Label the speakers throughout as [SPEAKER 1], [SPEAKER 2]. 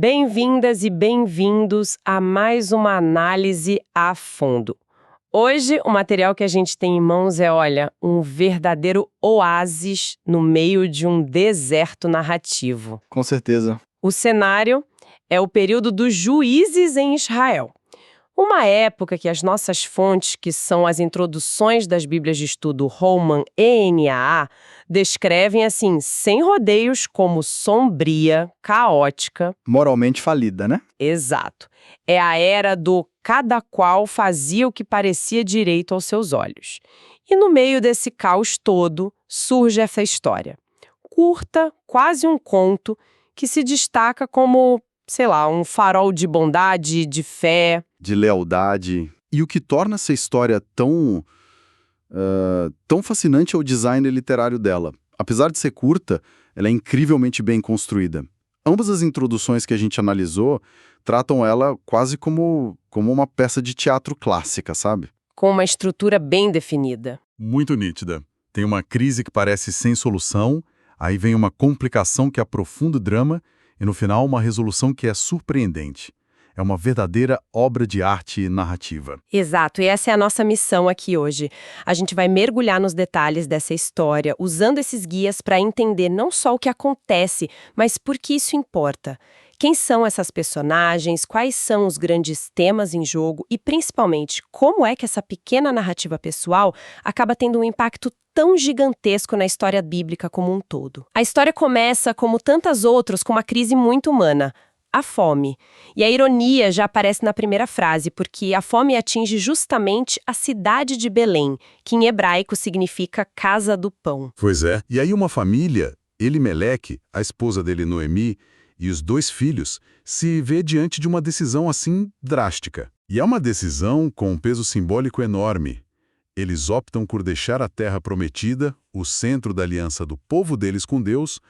[SPEAKER 1] Bem-vindas e bem-vindos a mais uma análise a fundo. Hoje, o material que a gente tem em mãos é, olha, um verdadeiro oásis no meio de um deserto narrativo.
[SPEAKER 2] Com certeza.
[SPEAKER 1] O cenário é o período dos juízes em Israel. Uma época que as nossas fontes, que são as introduções das Bíblias de Estudo Holman e NAA, descrevem assim, sem rodeios, como sombria, caótica.
[SPEAKER 2] Moralmente falida, né?
[SPEAKER 1] Exato. É a era do cada qual fazia o que parecia direito aos seus olhos. E no meio desse caos todo, surge essa história. Curta, quase um conto, que se destaca como, sei lá, um farol de bondade, de fé.
[SPEAKER 3] De lealdade. E o que torna essa história tão fascinante é o design literário dela. Apesar de ser curta, ela é incrivelmente bem construída. Ambas as introduções que a gente analisou tratam ela quase como uma peça de teatro clássica, sabe?
[SPEAKER 1] Com uma estrutura bem definida.
[SPEAKER 4] Muito nítida. Tem uma crise que parece sem solução, aí vem uma complicação que aprofunda o drama e, no final, uma resolução que é surpreendente. É uma verdadeira obra de arte narrativa.
[SPEAKER 1] Exato, e essa é a nossa missão aqui hoje. A gente vai mergulhar nos detalhes dessa história, usando esses guias para entender não só o que acontece, mas por que isso importa. Quem são essas personagens, quais são os grandes temas em jogo e, principalmente, como é que essa pequena narrativa pessoal acaba tendo um impacto tão gigantesco na história bíblica como um todo. A história começa, como tantas outras, com uma crise muito humana. A fome. E a ironia já aparece na primeira frase, porque a fome atinge justamente a cidade de Belém, que em hebraico significa casa do pão.
[SPEAKER 4] Pois é. E aí uma família, Elimeleque, a esposa dele Noemi, e os 2 filhos, se vê diante de uma decisão assim drástica. E é uma decisão com um peso simbólico enorme. Eles optam por deixar a terra prometida, o centro da aliança do povo deles com Deus,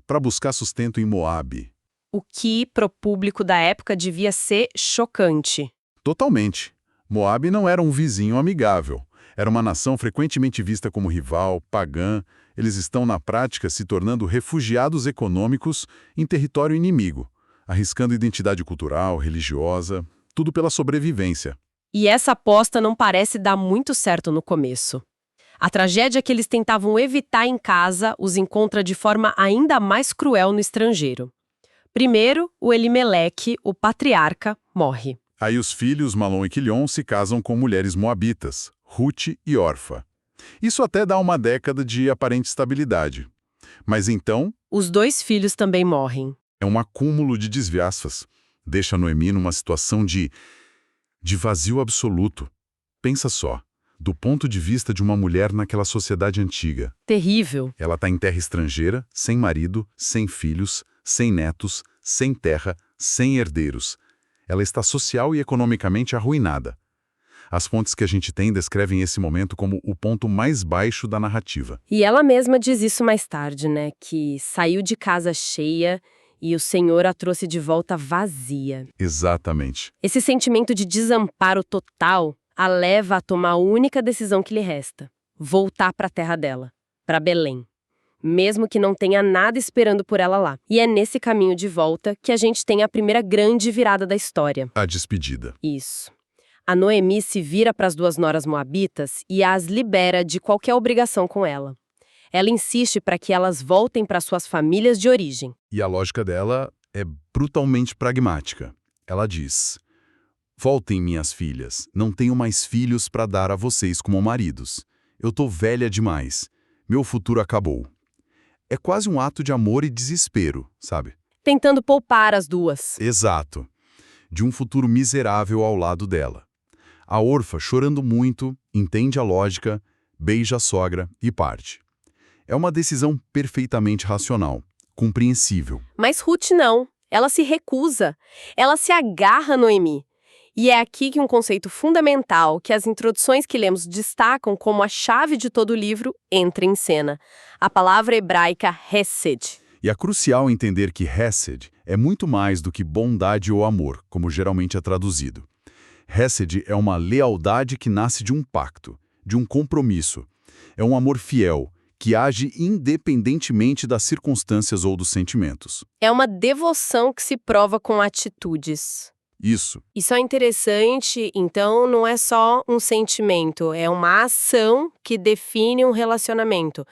[SPEAKER 4] para buscar sustento em Moabe.
[SPEAKER 1] O que, pro público da época, devia ser chocante.
[SPEAKER 4] Totalmente. Moabe não era um vizinho amigável. Era uma nação frequentemente vista como rival, pagã. Eles estão, na prática, se tornando refugiados econômicos em território inimigo, arriscando identidade cultural, religiosa, tudo pela sobrevivência.
[SPEAKER 1] E essa aposta não parece dar muito certo no começo. A tragédia que eles tentavam evitar em casa os encontra de forma ainda mais cruel no estrangeiro. Primeiro, o Elimeleque, o patriarca, morre.
[SPEAKER 4] Aí os filhos Malom e Quilion se casam com mulheres moabitas, Ruth e Orfa. Isso até dá uma década de aparente estabilidade. Mas então...
[SPEAKER 1] Os 2 filhos também morrem.
[SPEAKER 4] É um acúmulo de desgraças. Deixa Noemi numa situação de vazio absoluto. Pensa só, do ponto de vista de uma mulher naquela sociedade antiga.
[SPEAKER 1] Terrível.
[SPEAKER 4] Ela está em terra estrangeira, sem marido, sem filhos, sem netos, sem terra, sem herdeiros. Ela está social e economicamente arruinada. As fontes que a gente tem descrevem esse momento como o ponto mais baixo da narrativa.
[SPEAKER 1] E ela mesma diz isso mais tarde, né? Que saiu de casa cheia e o Senhor a trouxe de volta vazia.
[SPEAKER 4] Exatamente.
[SPEAKER 1] Esse sentimento de desamparo total a leva a tomar a única decisão que lhe resta: voltar para a terra dela, para Belém. Mesmo que não tenha nada esperando por ela lá. E é nesse caminho de volta que a gente tem a primeira grande virada da história.
[SPEAKER 4] A despedida.
[SPEAKER 1] Isso. A Noemi se vira para as 2 noras moabitas e as libera de qualquer obrigação com ela. Ela insiste para que elas voltem para suas famílias de origem.
[SPEAKER 4] E a lógica dela é brutalmente pragmática. Ela diz: voltem, minhas filhas, não tenho mais filhos para dar a vocês como maridos. Eu tô velha demais. Meu futuro acabou. É quase um ato de amor e desespero, sabe?
[SPEAKER 1] Tentando poupar as 2.
[SPEAKER 4] Exato. De um futuro miserável ao lado dela. A Orfa, chorando muito, entende a lógica, beija a sogra e parte. É uma decisão perfeitamente racional, compreensível.
[SPEAKER 1] Mas Ruth não. Ela se recusa. Ela se agarra a Noemi. E é aqui que um conceito fundamental, que as introduções que lemos destacam como a chave de todo o livro, entra em cena. A palavra hebraica hesed.
[SPEAKER 4] E é crucial entender que hesed é muito mais do que bondade ou amor, como geralmente é traduzido. Hesed é uma lealdade que nasce de um pacto, de um compromisso. É um amor fiel, que age independentemente das circunstâncias ou dos sentimentos.
[SPEAKER 1] É uma devoção que se prova com atitudes.
[SPEAKER 4] Isso.
[SPEAKER 1] Isso é interessante, então não é só um sentimento, é uma ação que define um relacionamento.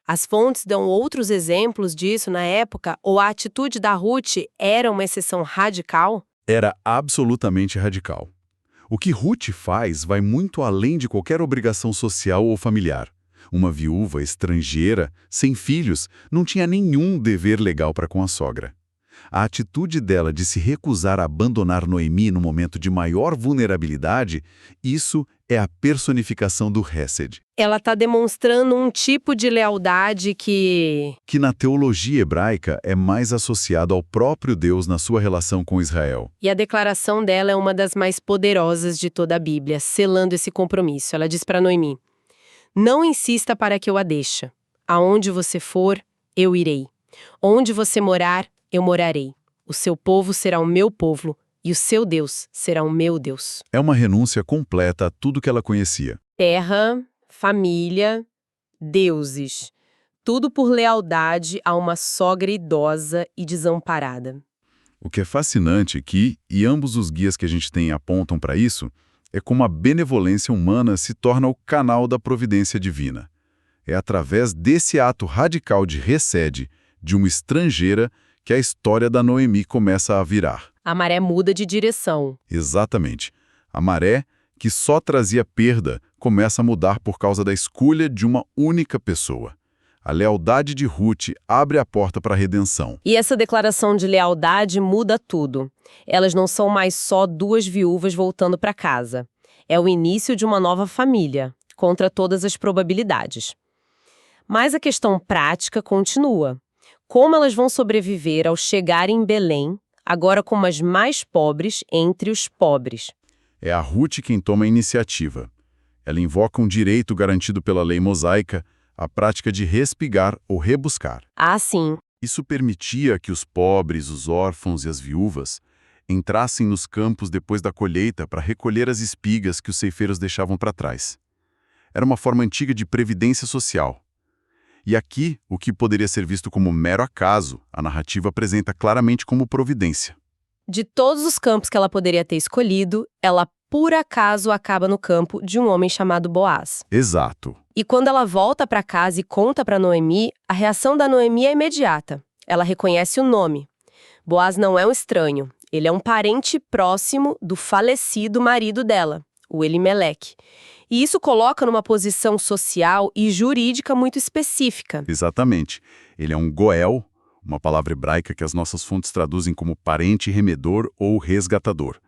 [SPEAKER 1] As fontes dão outros exemplos disso na época, ou a atitude da Ruth era uma exceção radical?
[SPEAKER 4] Era absolutamente radical. O que Ruth faz vai muito além de qualquer obrigação social ou familiar. Uma viúva estrangeira, sem filhos, não tinha nenhum dever legal para com a sogra. A atitude dela de se recusar a abandonar Noemi no momento de maior vulnerabilidade, isso é a personificação do Hesed,
[SPEAKER 1] Ela está demonstrando um tipo de lealdade que
[SPEAKER 4] na teologia hebraica é mais associado ao próprio Deus na sua relação com Israel.
[SPEAKER 1] E a declaração dela é uma das mais poderosas de toda a Bíblia, selando esse compromisso. Ela diz para Noemi: não insista para que eu a deixe. Aonde você for, eu irei. Onde você morar, eu morarei. O seu povo será o meu povo, e o seu Deus será o meu Deus.
[SPEAKER 4] É uma renúncia completa a tudo que ela conhecia.
[SPEAKER 1] Terra, família, deuses. Tudo por lealdade a uma sogra idosa e desamparada.
[SPEAKER 4] O que é fascinante aqui, e ambos os guias que a gente tem apontam para isso, é como a benevolência humana se torna o canal da providência divina. É através desse ato radical de recede de uma estrangeira que a história da Noemi começa a virar.
[SPEAKER 1] A maré muda de direção.
[SPEAKER 4] Exatamente. A maré, que só trazia perda, começa a mudar por causa da escolha de uma única pessoa. A lealdade de Ruth abre a porta para a redenção.
[SPEAKER 1] E essa declaração de lealdade muda tudo. Elas não são mais só duas viúvas voltando para casa. É o início de uma nova família, contra todas as probabilidades. Mas a questão prática continua. Como elas vão sobreviver ao chegarem em Belém, agora como as mais pobres entre os pobres?
[SPEAKER 4] É a Ruth quem toma a iniciativa. Ela invoca um direito garantido pela lei mosaica, a prática de respigar ou rebuscar.
[SPEAKER 1] Ah, sim.
[SPEAKER 4] Isso permitia que os pobres, os órfãos e as viúvas entrassem nos campos depois da colheita para recolher as espigas que os ceifeiros deixavam para trás. Era uma forma antiga de previdência social. E aqui, o que poderia ser visto como mero acaso, a narrativa apresenta claramente como providência.
[SPEAKER 1] De todos os campos que ela poderia ter escolhido, ela por acaso acaba no campo de um homem chamado Boaz.
[SPEAKER 4] Exato.
[SPEAKER 1] E quando ela volta para casa e conta para Noemi, a reação da Noemi é imediata. Ela reconhece o nome. Boaz não é um estranho. Ele é um parente próximo do falecido marido dela, o Elimeleque. E isso coloca numa posição social e jurídica muito específica.
[SPEAKER 4] Exatamente. Ele é um goel, uma palavra hebraica que as nossas fontes traduzem como parente remedor ou resgatador.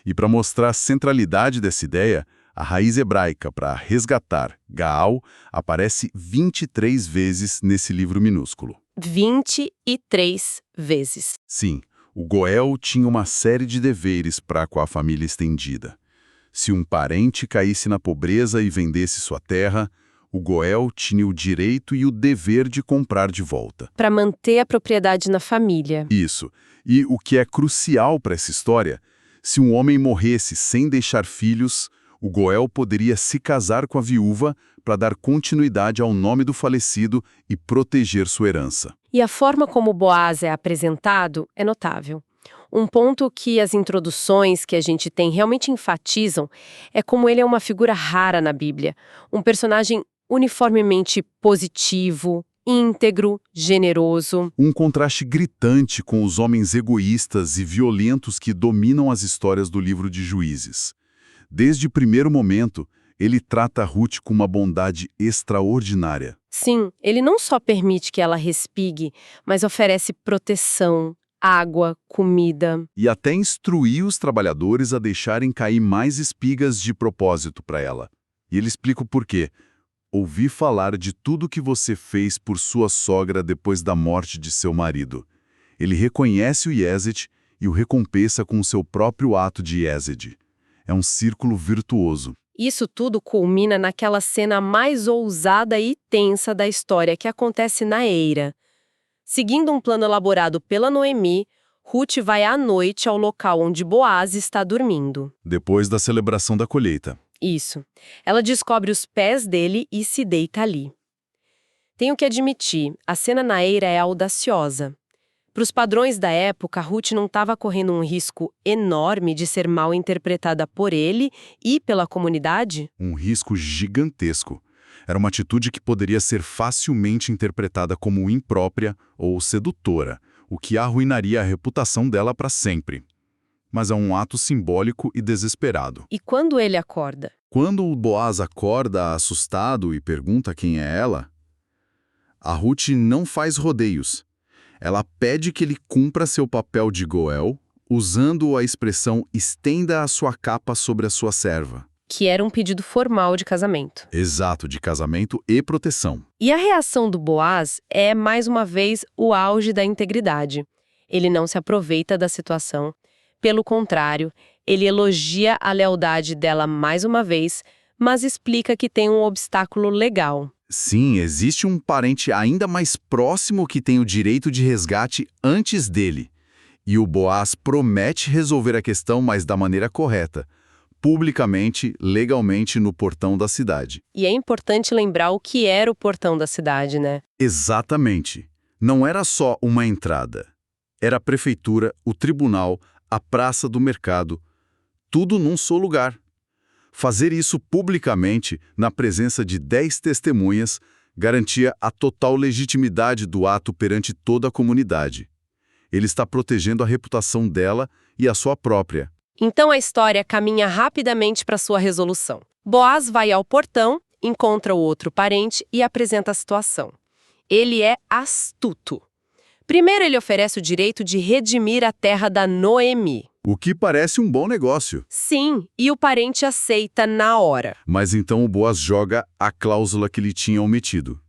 [SPEAKER 4] E para mostrar a centralidade dessa ideia, a raiz hebraica para resgatar, Gaal, aparece 23 vezes nesse livro minúsculo.
[SPEAKER 1] 23 vezes.
[SPEAKER 4] Sim, o goel tinha uma série de deveres para com a família estendida. Se um parente caísse na pobreza e vendesse sua terra, o goel tinha o direito e o dever de comprar de volta.
[SPEAKER 1] Para manter a propriedade na família.
[SPEAKER 4] Isso. E o que é crucial para essa história, se um homem morresse sem deixar filhos, o goel poderia se casar com a viúva para dar continuidade ao nome do falecido e proteger sua herança.
[SPEAKER 1] E a forma como Boaz é apresentado é notável. Um ponto que as introduções que a gente tem realmente enfatizam é como ele é uma figura rara na Bíblia. Um personagem uniformemente positivo, íntegro, generoso.
[SPEAKER 4] Um contraste gritante com os homens egoístas e violentos que dominam as histórias do livro de Juízes. Desde o primeiro momento, ele trata Ruth com uma bondade extraordinária.
[SPEAKER 1] Sim, ele não só permite que ela respigue, mas oferece proteção, água, comida.
[SPEAKER 4] E até instruir os trabalhadores a deixarem cair mais espigas de propósito para ela. E ele explica o porquê. Ouvi falar de tudo que você fez por sua sogra depois da morte de seu marido. Ele reconhece o Hesed e o recompensa com o seu próprio ato de Hesed. É um círculo virtuoso.
[SPEAKER 1] Isso tudo culmina naquela cena mais ousada e tensa da história que acontece na eira. Seguindo um plano elaborado pela Noemi, Ruth vai à noite ao local onde Boaz está dormindo.
[SPEAKER 4] Depois da celebração da colheita.
[SPEAKER 1] Isso. Ela descobre os pés dele e se deita ali. Tenho que admitir, a cena na eira é audaciosa. Para os padrões da época, Ruth não estava correndo um risco enorme de ser mal interpretada por ele e pela comunidade?
[SPEAKER 4] Um risco gigantesco. Era uma atitude que poderia ser facilmente interpretada como imprópria ou sedutora, o que arruinaria a reputação dela para sempre. Mas é um ato simbólico e desesperado.
[SPEAKER 1] E quando ele acorda?
[SPEAKER 4] Quando o Boaz acorda assustado e pergunta quem é ela, a Ruth não faz rodeios. Ela pede que ele cumpra seu papel de Goel, usando a expressão estenda a sua capa sobre a sua serva.
[SPEAKER 1] Que era um pedido formal de casamento.
[SPEAKER 4] Exato, de casamento e proteção.
[SPEAKER 1] E a reação do Boaz é, mais uma vez, o auge da integridade. Ele não se aproveita da situação. Pelo contrário, ele elogia a lealdade dela mais uma vez, mas explica que tem um obstáculo legal.
[SPEAKER 4] Sim, existe um parente ainda mais próximo que tem o direito de resgate antes dele. E o Boaz promete resolver a questão, mas da maneira correta, publicamente, legalmente no portão da cidade.
[SPEAKER 1] E é importante lembrar o que era o portão da cidade, né?
[SPEAKER 4] Exatamente. Não era só uma entrada. Era a prefeitura, o tribunal, a praça do mercado, tudo num só lugar. Fazer isso publicamente, na presença de 10 testemunhas, garantia a total legitimidade do ato perante toda a comunidade. Ele está protegendo a reputação dela e a sua própria.
[SPEAKER 1] Então a história caminha rapidamente para sua resolução. Boaz vai ao portão, encontra o outro parente e apresenta a situação. Ele é astuto. Primeiro ele oferece o direito de redimir a terra da Noemi.
[SPEAKER 4] O que parece um bom negócio.
[SPEAKER 1] Sim, e o parente aceita na hora.
[SPEAKER 4] Mas então o Boaz joga a cláusula que lhe tinha omitido.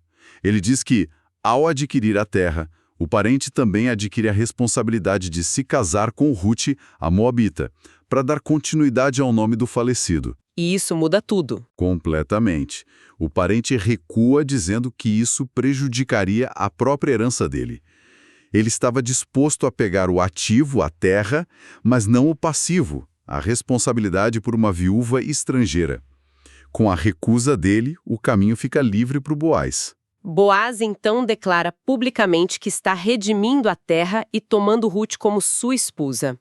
[SPEAKER 4] Ele diz que, ao adquirir a terra, o parente também adquire a responsabilidade de se casar com Ruth, a Moabita, para dar continuidade ao nome do falecido.
[SPEAKER 1] E isso muda tudo.
[SPEAKER 4] Completamente. O parente recua dizendo que isso prejudicaria a própria herança dele. Ele estava disposto a pegar o ativo, a terra, mas não o passivo, a responsabilidade por uma viúva estrangeira. Com a recusa dele, o caminho fica livre para o Boaz.
[SPEAKER 1] Boaz então declara publicamente que está redimindo a terra e tomando Ruth como sua esposa.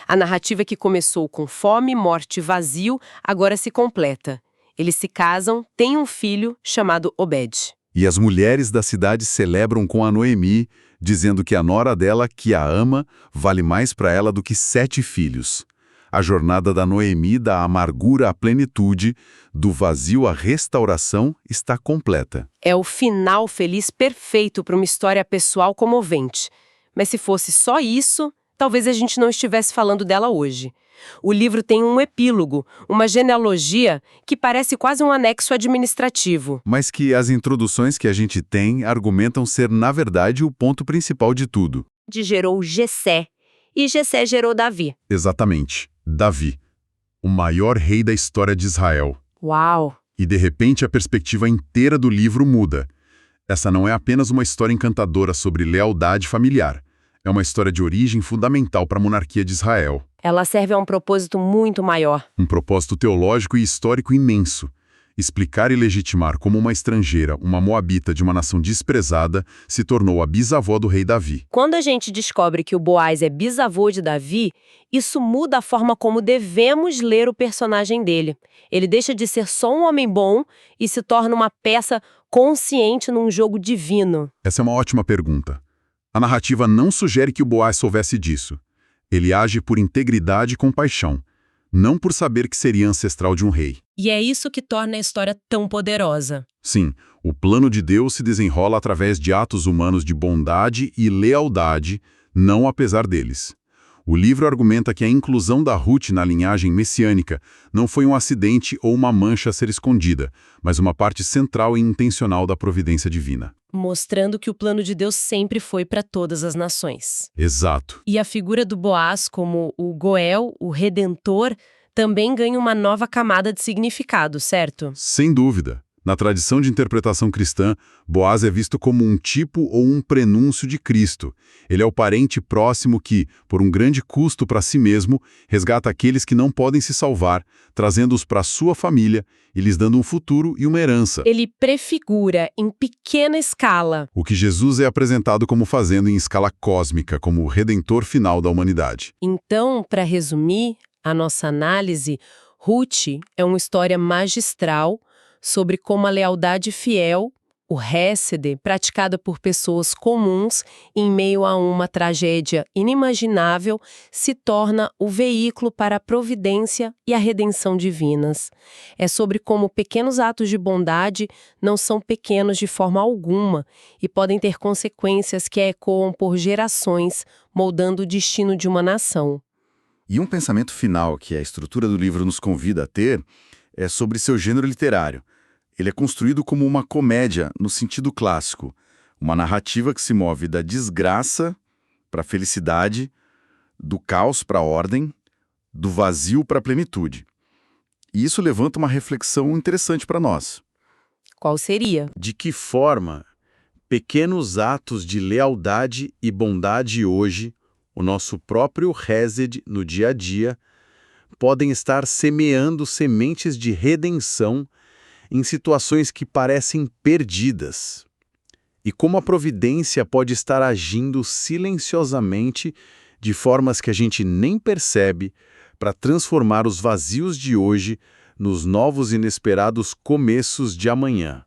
[SPEAKER 1] A narrativa que começou com fome, morte e vazio, agora se completa. Eles se casam, têm um filho chamado Obed.
[SPEAKER 4] E as mulheres da cidade celebram com a Noemi, dizendo que a nora dela, que a ama, vale mais para ela do que 7 filhos. A jornada da Noemi, da amargura à plenitude, do vazio à restauração, está completa.
[SPEAKER 1] É o final feliz perfeito para uma história pessoal comovente. Mas se fosse só isso, talvez a gente não estivesse falando dela hoje. O livro tem um epílogo, uma genealogia que parece quase um anexo administrativo.
[SPEAKER 4] Mas que as introduções que a gente tem argumentam ser, na verdade, o ponto principal de tudo.
[SPEAKER 1] Gerou Jessé, e Jessé gerou Davi.
[SPEAKER 4] Exatamente. Davi, o maior rei da história de Israel.
[SPEAKER 1] Uau!
[SPEAKER 4] E de repente a perspectiva inteira do livro muda. Essa não é apenas uma história encantadora sobre lealdade familiar. É uma história de origem fundamental para a monarquia de Israel.
[SPEAKER 1] Ela serve a um propósito muito maior.
[SPEAKER 4] Um propósito teológico e histórico imenso. Explicar e legitimar como uma estrangeira, uma moabita de uma nação desprezada, se tornou a bisavó do rei Davi.
[SPEAKER 1] Quando a gente descobre que o Boaz é bisavô de Davi, isso muda a forma como devemos ler o personagem dele. Ele deixa de ser só um homem bom e se torna uma peça consciente num jogo divino.
[SPEAKER 4] Essa é uma ótima pergunta. A narrativa não sugere que o Boaz soubesse disso. Ele age por integridade e compaixão, não por saber que seria ancestral de um rei.
[SPEAKER 1] E é isso que torna a história tão poderosa.
[SPEAKER 4] Sim, o plano de Deus se desenrola através de atos humanos de bondade e lealdade, não apesar deles. O livro argumenta que a inclusão da Ruth na linhagem messiânica não foi um acidente ou uma mancha a ser escondida, mas uma parte central e intencional da providência divina.
[SPEAKER 1] Mostrando que o plano de Deus sempre foi para todas as nações.
[SPEAKER 4] Exato.
[SPEAKER 1] E a figura do Boaz como o Goel, o Redentor, também ganha uma nova camada de significado, certo?
[SPEAKER 4] Sem dúvida. Na tradição de interpretação cristã, Boaz é visto como um tipo ou um prenúncio de Cristo. Ele é o parente próximo que, por um grande custo para si mesmo, resgata aqueles que não podem se salvar, trazendo-os para sua família e lhes dando um futuro e uma herança.
[SPEAKER 1] Ele prefigura em pequena escala.
[SPEAKER 4] O que Jesus é apresentado como fazendo em escala cósmica, como o redentor final da humanidade.
[SPEAKER 1] Então, para resumir a nossa análise, Ruth é uma história magistral sobre como a lealdade fiel, o Hesed, praticada por pessoas comuns em meio a uma tragédia inimaginável, se torna o veículo para a providência e a redenção divinas. É sobre como pequenos atos de bondade não são pequenos de forma alguma e podem ter consequências que ecoam por gerações, moldando o destino de uma nação.
[SPEAKER 3] E um pensamento final que a estrutura do livro nos convida a ter é sobre seu gênero literário. Ele é construído como uma comédia no sentido clássico, uma narrativa que se move da desgraça para a felicidade, do caos para a ordem, do vazio para a plenitude. E isso levanta uma reflexão interessante para nós.
[SPEAKER 1] Qual seria?
[SPEAKER 4] De que forma pequenos atos de lealdade e bondade hoje, o nosso próprio Hesed no dia a dia, podem estar semeando sementes de redenção em situações que parecem perdidas. E como a providência pode estar agindo silenciosamente de formas que a gente nem percebe para transformar os vazios de hoje nos novos e inesperados começos de amanhã.